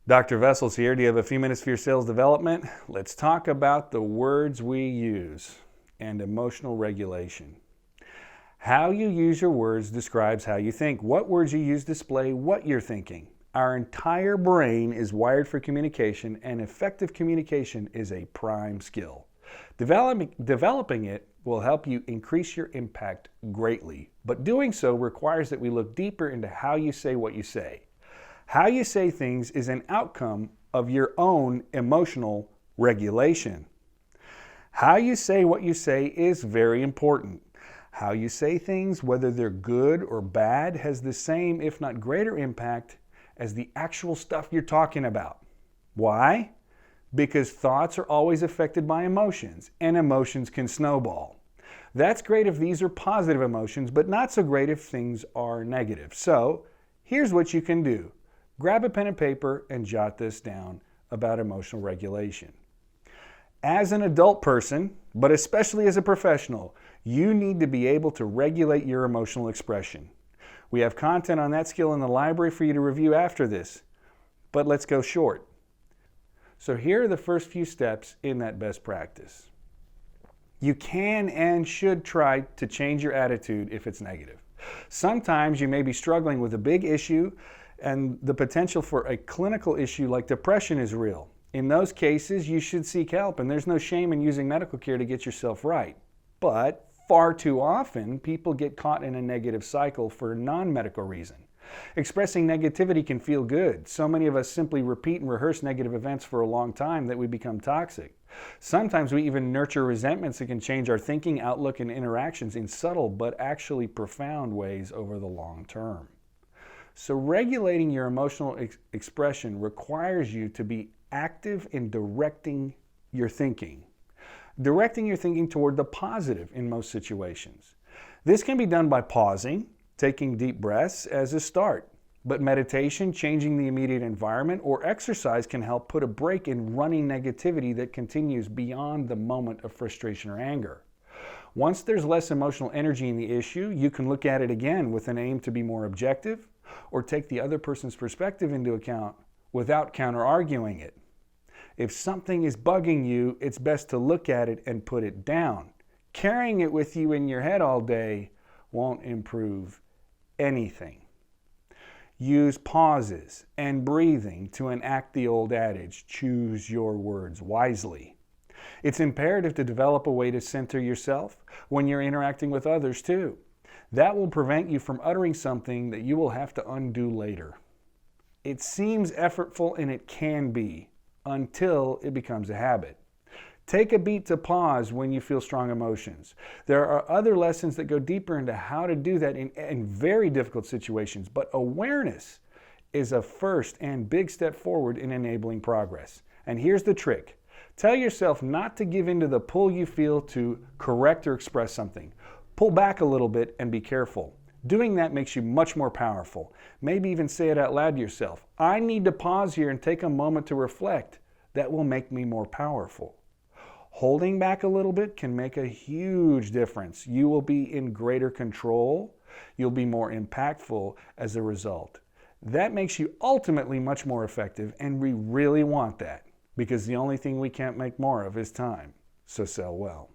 Dr. Vessels here. Do you have a few minutes for your sales development? Let's talk about the words we use and emotional regulation. How you use your words describes how you think. What words you use display what you're thinking. Our entire brain is wired for communication, and effective communication is a prime skill. Developing it will help you increase your impact greatly, but doing so requires that we look deeper into how you say what you say. How you say things is an outcome of your own emotional regulation. How you say what you say is very important. How you say things, whether they're good or bad, has the same, if not greater, impact as the actual stuff you're talking about. Why? Because thoughts are always affected by emotions, and emotions can snowball. That's great if these are positive emotions, but not so great if things are negative. So, here's what you can do. Grab a pen and paper and jot this down about emotional regulation. As an adult person, but especially as a professional, you need to be able to regulate your emotional expression. We have content on that skill in the library for you to review after this, but let's go short. So here are the first few steps in that best practice. You can and should try to change your attitude if it's negative. Sometimes you may be struggling with a big issue and the potential for a clinical issue like depression is real. In those cases, you should seek help, and there's no shame in using medical care to get yourself right. But far too often, people get caught in a negative cycle for a non-medical reason. Expressing negativity can feel good. So many of us simply repeat and rehearse negative events for a long time that we become toxic. Sometimes we even nurture resentments that can change our thinking, outlook, and interactions in subtle but actually profound ways over the long term. So regulating your emotional expression requires you to be active in directing your thinking. Directing your thinking toward the positive in most situations. This can be done by pausing, taking deep breaths as a start. But meditation, changing the immediate environment, or exercise can help put a break in running negativity that continues beyond the moment of frustration or anger. Once there's less emotional energy in the issue, you can look at it again with an aim to be more objective, or take the other person's perspective into account without counter-arguing it. If something is bugging you, it's best to look at it and put it down. Carrying it with you in your head all day won't improve anything. Use pauses and breathing to enact the old adage, choose your words wisely. It's imperative to develop a way to center yourself when you're interacting with others too. That will prevent you from uttering something that you will have to undo later. It seems effortful, and it can be, until it becomes a habit. Take a beat to pause when you feel strong emotions. There are other lessons that go deeper into how to do that in very difficult situations, but awareness is a first and big step forward in enabling progress. And here's the trick. Tell yourself not to give in to the pull you feel to correct or express something. Pull back a little bit and be careful. Doing that makes you much more powerful. Maybe even say it out loud to yourself. I need to pause here and take a moment to reflect. That will make me more powerful. Holding back a little bit can make a huge difference. You will be in greater control. You'll be more impactful as a result. That makes you ultimately much more effective, and we really want that, because the only thing we can't make more of is time. So sell well.